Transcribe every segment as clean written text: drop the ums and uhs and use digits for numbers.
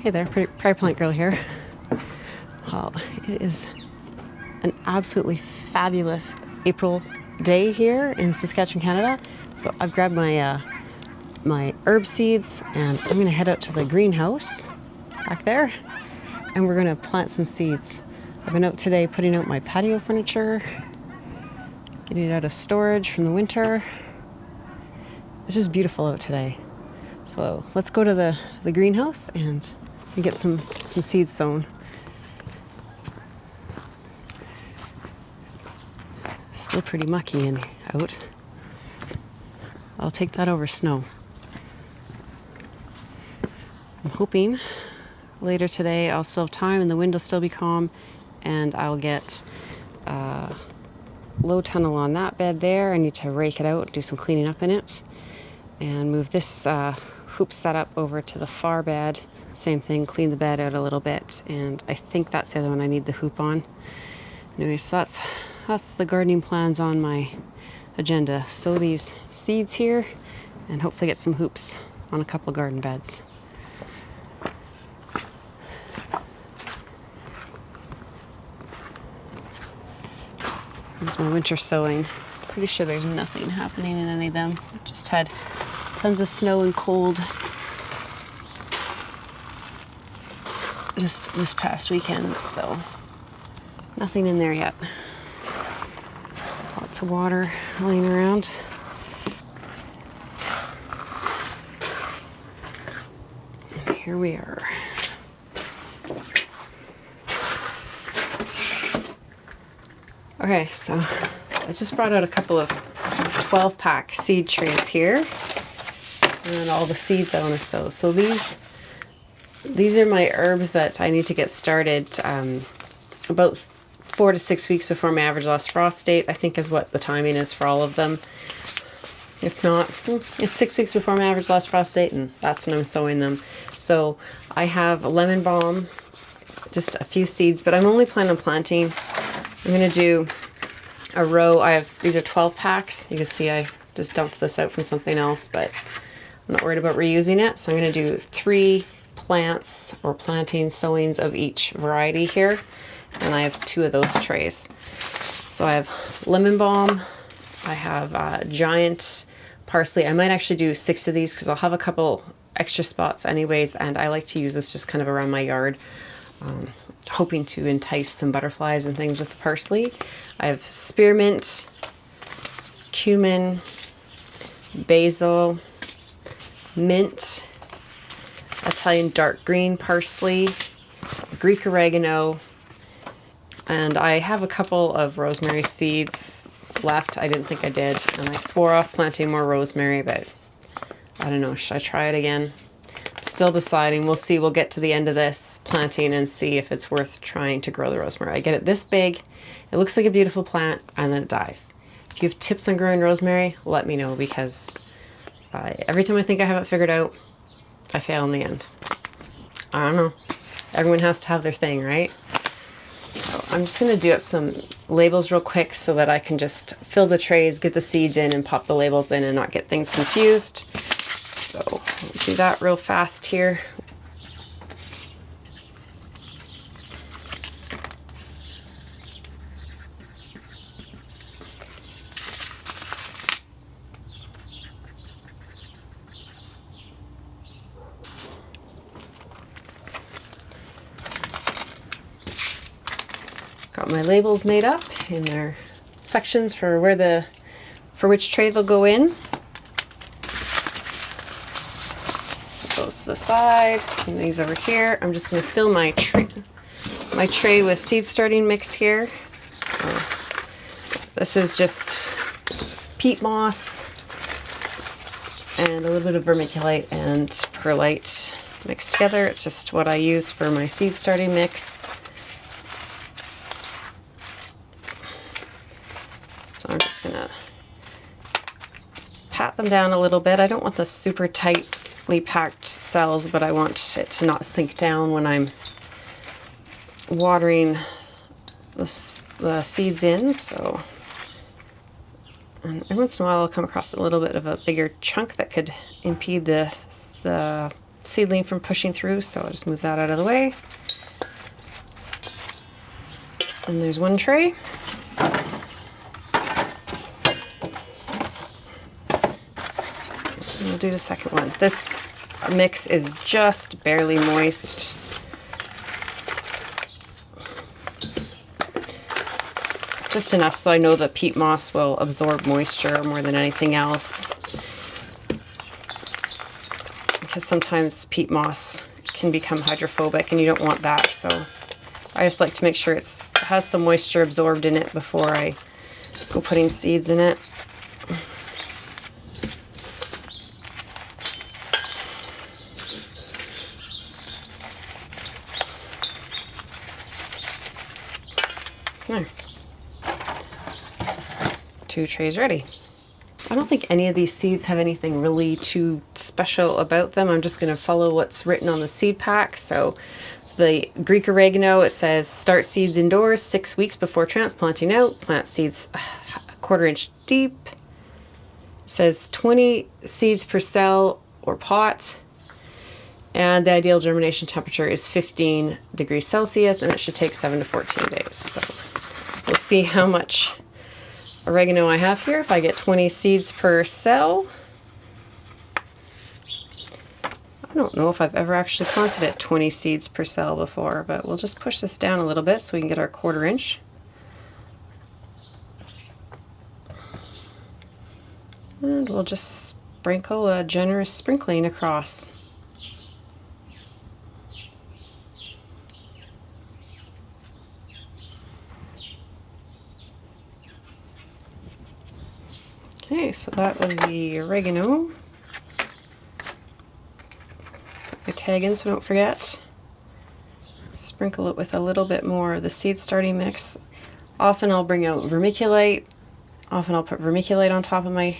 Hey there, Prairie Plant Girl here. Well, it is an absolutely fabulous April day here in Saskatchewan, Canada. So I've grabbed my my herb seeds and I'm going to head out to the greenhouse back there and we're going to plant some seeds. I've been out today putting out my patio furniture, getting it out of storage from the winter. It's just beautiful out today. So let's go to the greenhouse and get some seeds sown. Still pretty mucky out. I'll take that over snow. I'm hoping later today I'll still have time and the wind will still be calm and I'll get low tunnel on that bed there. I need to rake it out, do some cleaning up in it, and move this hoop setup over to the far bed. Same thing, clean the bed out a little bit, and I think that's the other one I need the hoop on. Anyway, so that's the gardening plans on my agenda. Sow these seeds here and hopefully get some hoops on a couple of garden beds. Here's my winter sowing. Pretty sure there's nothing happening in any of them. Just had tons of snow and cold just this past weekend, so nothing in there yet. Lots of water laying around. And here we are. Okay, so I just brought out a couple of 12-pack seed trays here and all the seeds I want to sow. So these are my herbs that I need to get started about 4 to 6 weeks before my average last frost date, I think is what the timing is for all of them. If not, it's 6 weeks before my average last frost date, and that's when I'm sowing them. So I have a lemon balm, just a few seeds, but I'm only planning on planting. I'm going to do a row. These are 12 packs. You can see I just dumped this out from something else, but I'm not worried about reusing it. So I'm going to do 3 plants or planting sowings of each variety here. And I have 2 of those trays. So I have lemon balm. I have giant parsley. I might actually do 6 of these because I'll have a couple extra spots anyways. And I like to use this just kind of around my yard. Hoping to entice some butterflies and things with the parsley. I have spearmint, cumin, basil, mint, Italian dark green parsley, Greek oregano, and I have a couple of rosemary seeds left. I didn't think I did, and I swore off planting more rosemary, but I don't know, should I try it again? Still deciding. We'll see. We'll get to the end of this planting and see if it's worth trying to grow the rosemary. I get it this big, it looks like a beautiful plant, and then it dies. If you have tips on growing rosemary, let me know, because every time I think I have it figured out, I fail in the end. I don't know. Everyone has to have their thing, right? So I'm just going to do up some labels real quick so that I can just fill the trays, get the seeds in, and pop the labels in and not get things confused. So I'll do that real fast here. Got my labels made up in their sections for which tray they'll go in. Those to the side, and these over here. I'm just going to fill my tray with seed starting mix here. So this is just peat moss and a little bit of vermiculite and perlite mixed together. It's just what I use for my seed starting mix. So I'm just going to pat them down a little bit. I don't want the super tightly packed cells, but I want it to not sink down when I'm watering the seeds in. So, and every once in a while I'll come across a little bit of a bigger chunk that could impede the seedling from pushing through, so I'll just move that out of the way. And there's one tray. And we'll do the second one. This mix is just barely moist. Just enough so I know the peat moss will absorb moisture more than anything else. Because sometimes peat moss can become hydrophobic and you don't want that, so I just like to make sure it has some moisture absorbed in it before I go putting seeds in it. There. 2 trays ready. I don't think any of these seeds have anything really too special about them. I'm just going to follow what's written on the seed pack. So the Greek oregano, it says start seeds indoors 6 weeks before transplanting out. Plant seeds a 1/4 inch deep. It says 20 seeds per cell or pot. And the ideal germination temperature is 15 degrees Celsius, and it should take 7 to 14 days. So we'll see how much oregano I have here. If I get 20 seeds per cell. I don't know if I've ever actually planted at 20 seeds per cell before, but we'll just push this down a little bit so we can get our 1/4 inch. And we'll just sprinkle a generous sprinkling across. Okay, so that was the oregano. Put my tag in so don't forget. Sprinkle it with a little bit more of the seed starting mix. Often I'll bring out vermiculite. Often I'll put vermiculite on top of my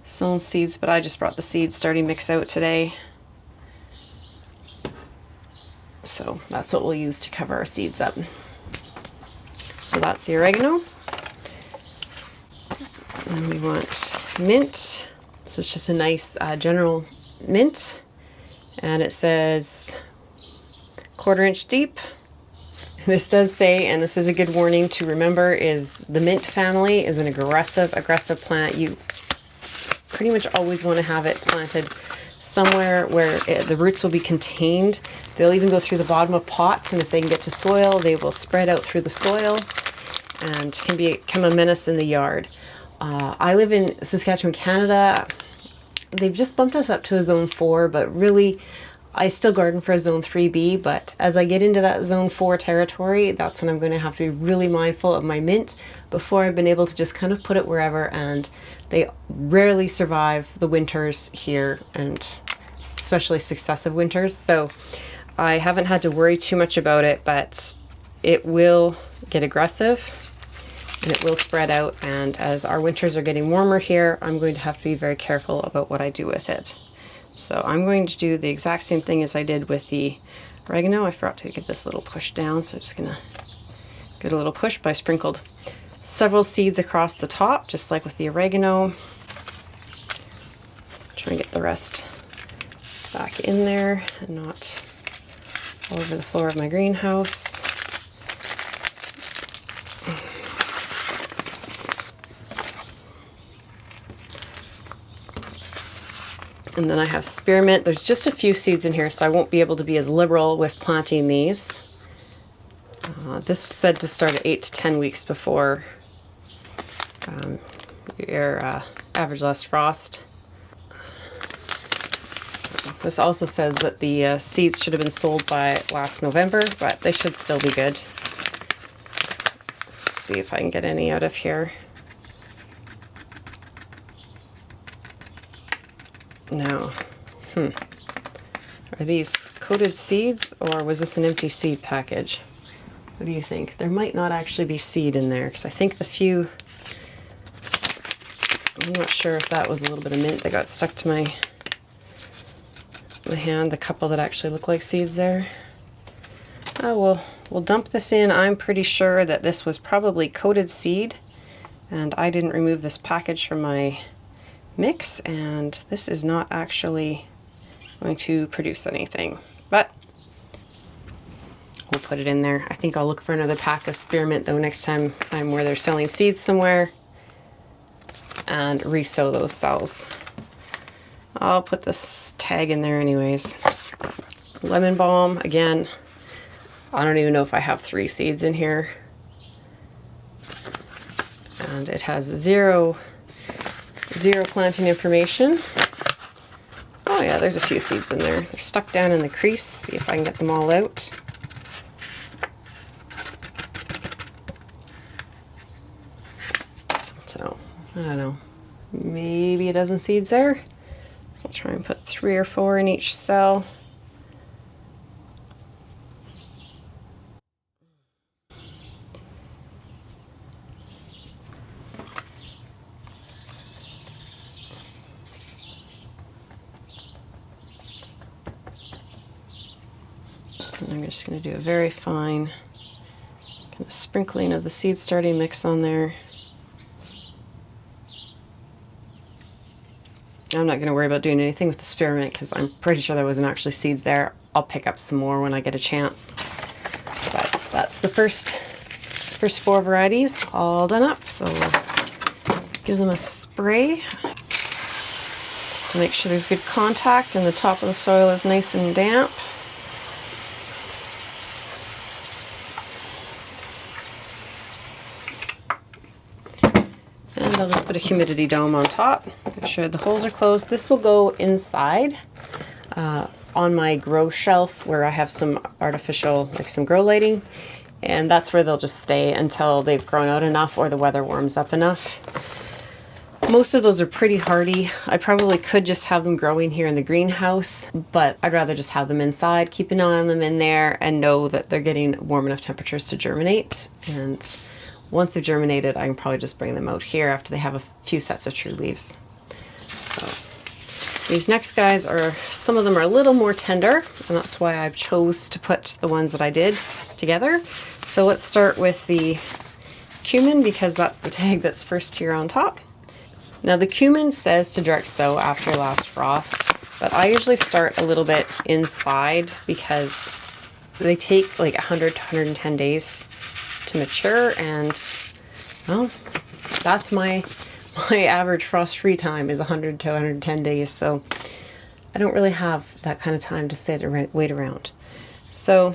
sown seeds, but I just brought the seed starting mix out today. So that's what we'll use to cover our seeds up. So that's the oregano. And we want mint. This is just a nice general mint. And it says 1/4 inch deep. This does say, and this is a good warning to remember, is the mint family is an aggressive plant. You pretty much always want to have it planted somewhere where the roots will be contained. They'll even go through the bottom of pots, and if they can get to soil, they will spread out through the soil and can become a menace in the yard. I live in Saskatchewan, Canada. They've just bumped us up to a zone 4, but really I still garden for a zone 3B, but as I get into that zone 4 territory, that's when I'm going to have to be really mindful of my mint. Before, I've been able to just kind of put it wherever, and they rarely survive the winters here, and especially successive winters. So I haven't had to worry too much about it, but it will get aggressive and it will spread out, and as our winters are getting warmer here, I'm going to have to be very careful about what I do with it. So I'm going to do the exact same thing as I did with the oregano. I forgot to give this little push down, so I'm just gonna give it a little push, but I sprinkled several seeds across the top, just like with the oregano. Try and get the rest back in there and not all over the floor of my greenhouse. And then I have spearmint. There's just a few seeds in here, so I won't be able to be as liberal with planting these. This was said to start at 8 to 10 weeks before your average last frost. So this also says that the seeds should have been sold by last November, but they should still be good. Let's see if I can get any out of here. Now, are these coated seeds, or was this an empty seed package? What do you think? There might not actually be seed in there, because I think the few, I'm not sure if that was a little bit of mint that got stuck to my hand, the couple that actually look like seeds there. Oh, well, we'll dump this in. I'm pretty sure that this was probably coated seed, and I didn't remove this package from my mix, and this is not actually going to produce anything. But we'll put it in there. I think I'll look for another pack of spearmint though next time I'm where they're selling seeds somewhere and resow those cells. I'll put this tag in there anyways. Lemon balm, again, I don't even know if I have 3 seeds in here. And it has zero planting information. Oh yeah, there's a few seeds in there. They're stuck down in the crease. See if I can get them all out. So, I don't know, maybe a dozen seeds there. So I'll try and put 3 or 4 in each cell. And I'm just going to do a very fine kind of sprinkling of the seed starting mix on there. I'm not going to worry about doing anything with the spearmint because I'm pretty sure there wasn't actually seeds there. I'll pick up some more when I get a chance. But that's the first 4 varieties all done up. So we'll give them a spray just to make sure there's good contact and the top of the soil is nice and damp. And I'll just put a humidity dome on top. Make sure the holes are closed. This will go inside on my grow shelf where I have some artificial, like some grow lighting. And that's where they'll just stay until they've grown out enough or the weather warms up enough. Most of those are pretty hardy. I probably could just have them growing here in the greenhouse, but I'd rather just have them inside, keep an eye on them in there, and know that they're getting warm enough temperatures to germinate. And once they've germinated, I can probably just bring them out here after they have a few sets of true leaves. So these next guys are, some of them are a little more tender, and that's why I chose to put the ones that I did together. So let's start with the cumin because that's the tag that's first here on top. Now the cumin says to direct sow after last frost, but I usually start a little bit inside because they take like 100 to 110 days to mature, and well, that's my average frost-free time is 100 to 110 days, so I don't really have that kind of time to sit and wait around. So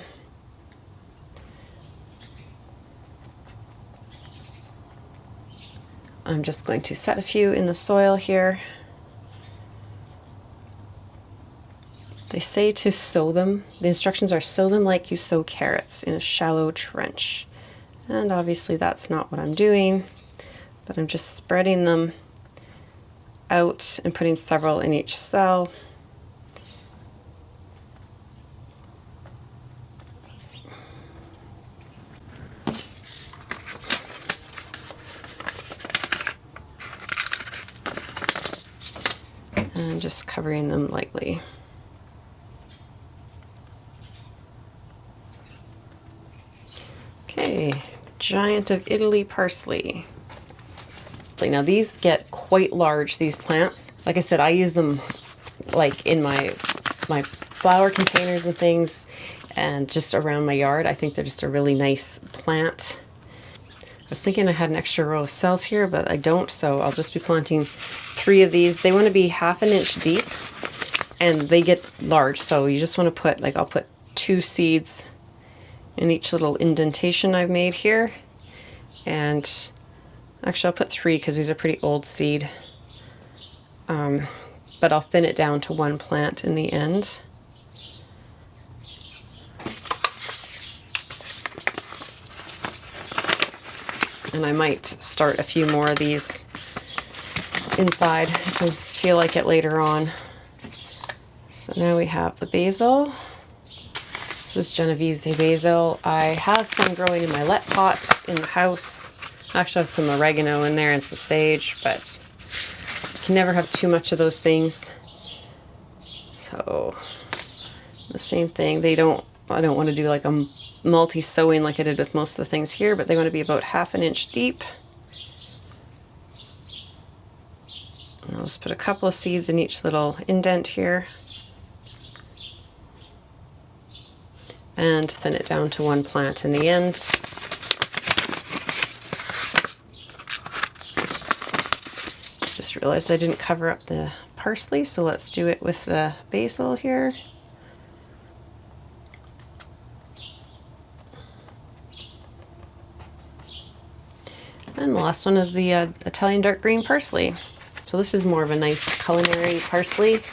I'm just going to set a few in the soil here. They say to sow them. The instructions are sow them like you sow carrots in a shallow trench. And obviously that's not what I'm doing, but I'm just spreading them out and putting several in each cell. And just covering them lightly. Okay, Giant of Italy parsley. Now these get quite large, these plants. Like I said, I use them like in my flower containers and things and just around my yard. I think they're just a really nice plant. I was thinking I had an extra row of cells here, but I don't, so I'll just be planting 3 of these. They want to be 1/2 inch deep and they get large, so you just want to put, like, I'll put 2 seeds in each little indentation I've made here. And actually I'll put 3 because these are pretty old seed. But I'll thin it down to 1 plant in the end. And I might start a few more of these inside if I feel like it later on. So now we have the basil. This is Genovese basil. I have some growing in my let pot in the house. I actually have some oregano in there and some sage, but you can never have too much of those things. So the same thing. I don't want to do like a multi-sowing like I did with most of the things here, but they want to be about 1/2 inch deep. And I'll just put a couple of seeds in each little indent here. and thin it down to one plant in the end. Just realized I didn't cover up the parsley, so let's do it with the basil here. And the last one is the Italian dark green parsley. So this is more of a nice culinary parsley.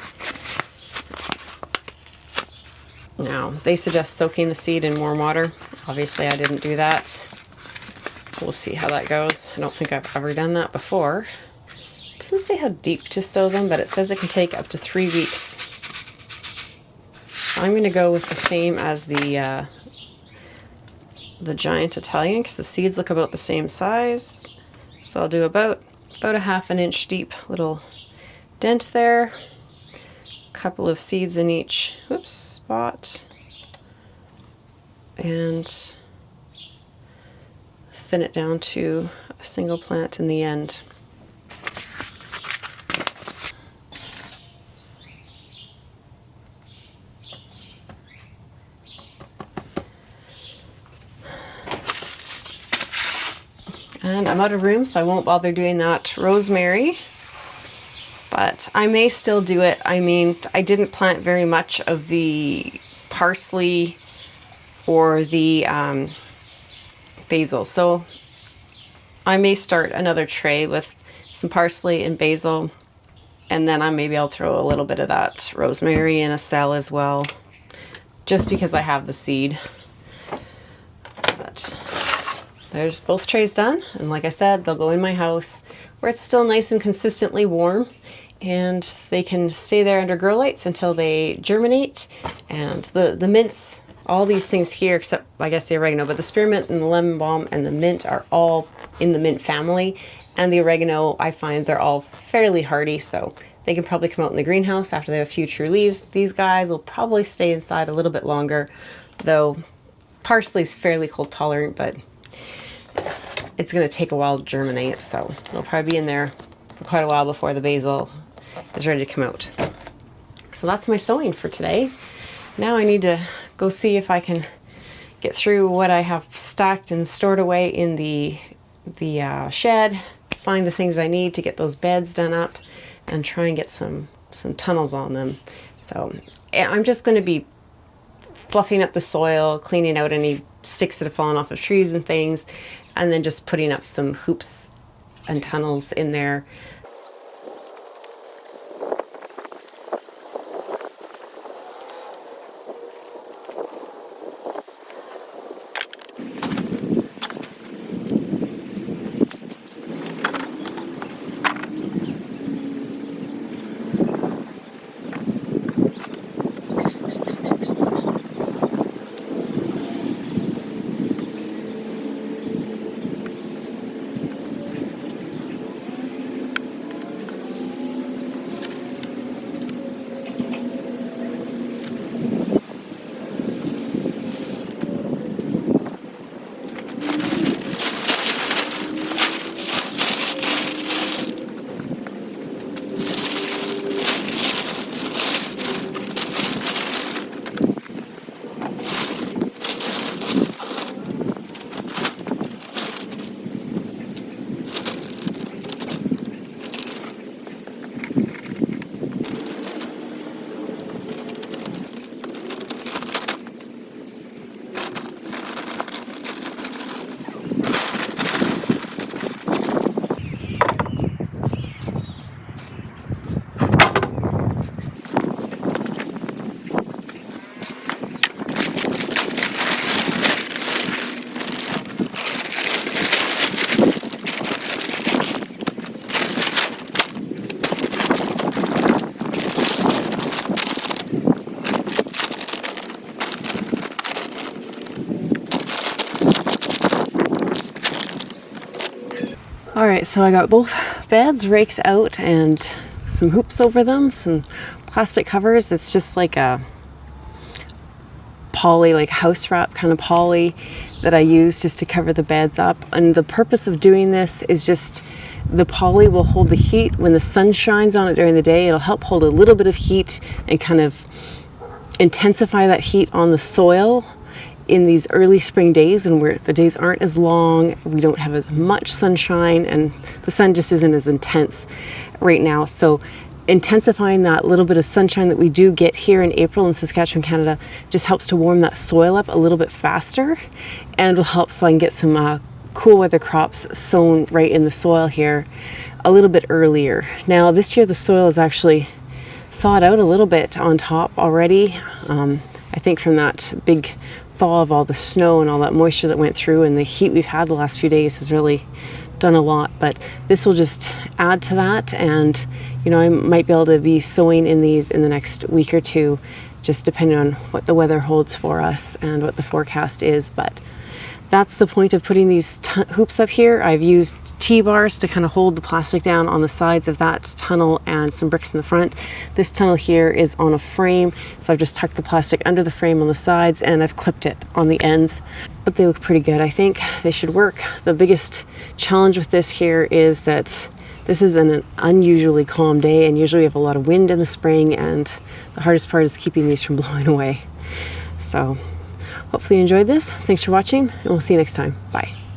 Now, they suggest soaking the seed in warm water. Obviously, I didn't do that. We'll see how that goes. I don't think I've ever done that before. It doesn't say how deep to sow them, but it says it can take up to 3 weeks. I'm going to go with the same as the giant Italian, because the seeds look about the same size. So I'll do about a 1/2 inch deep little dent there. Couple of seeds in each spot, and thin it down to a single plant in the end. And I'm out of room, so I won't bother doing that rosemary. But I may still do it. I mean, I didn't plant very much of the parsley or the basil. So I may start another tray with some parsley and basil. And then maybe I'll throw a little bit of that rosemary in a cell as well. Just because I have the seed. But there's both trays done. And like I said, they'll go in my house where it's still nice and consistently warm, and they can stay there under grow lights until they germinate. And the mints, all these things here, except I guess the oregano, but the spearmint and the lemon balm and the mint are all in the mint family. And the oregano, I find they're all fairly hardy, so they can probably come out in the greenhouse after they have a few true leaves. These guys will probably stay inside a little bit longer, though parsley's fairly cold tolerant, but it's going to take a while to germinate, so it'll probably be in there for quite a while before the basil is ready to come out. So that's my sowing for today. Now I need to go see if I can get through what I have stacked and stored away in the shed, find the things I need to get those beds done up, and try and get some tunnels on them. So I'm just going to be fluffing up the soil, cleaning out any sticks that have fallen off of trees and things, and then just putting up some hoops and tunnels in there. All right, so I got both beds raked out and some hoops over them, some plastic covers. It's just like a poly, like house wrap kind of poly that I use just to cover the beds up. And the purpose of doing this is just the poly will hold the heat when the sun shines on it during the day. It'll help hold a little bit of heat and kind of intensify that heat on the soil. in these early spring days when the days aren't as long, we don't have as much sunshine, and the sun just isn't as intense right now. So intensifying that little bit of sunshine that we do get here in April in Saskatchewan, Canada, just helps to warm that soil up a little bit faster, and will help so I can get some cool weather crops sown right in the soil here a little bit earlier. Now this year the soil is actually thawed out a little bit on top already. I think from that big thaw of all the snow and all that moisture that went through, and the heat we've had the last few days has really done a lot. But this will just add to that, and you know, I might be able to be sowing in these in the next week or two, just depending on what the weather holds for us and what the forecast is. But that's the point of putting these hoops up here. I've used T-bars to kind of hold the plastic down on the sides of that tunnel, and some bricks in the front. This tunnel here is on a frame, so I've just tucked the plastic under the frame on the sides, and I've clipped it on the ends. But they look pretty good. I think they should work. The biggest challenge with this here is that this is an unusually calm day, and usually we have a lot of wind in the spring, and the hardest part is keeping these from blowing away. So hopefully you enjoyed this. Thanks for watching, and we'll see you next time. Bye.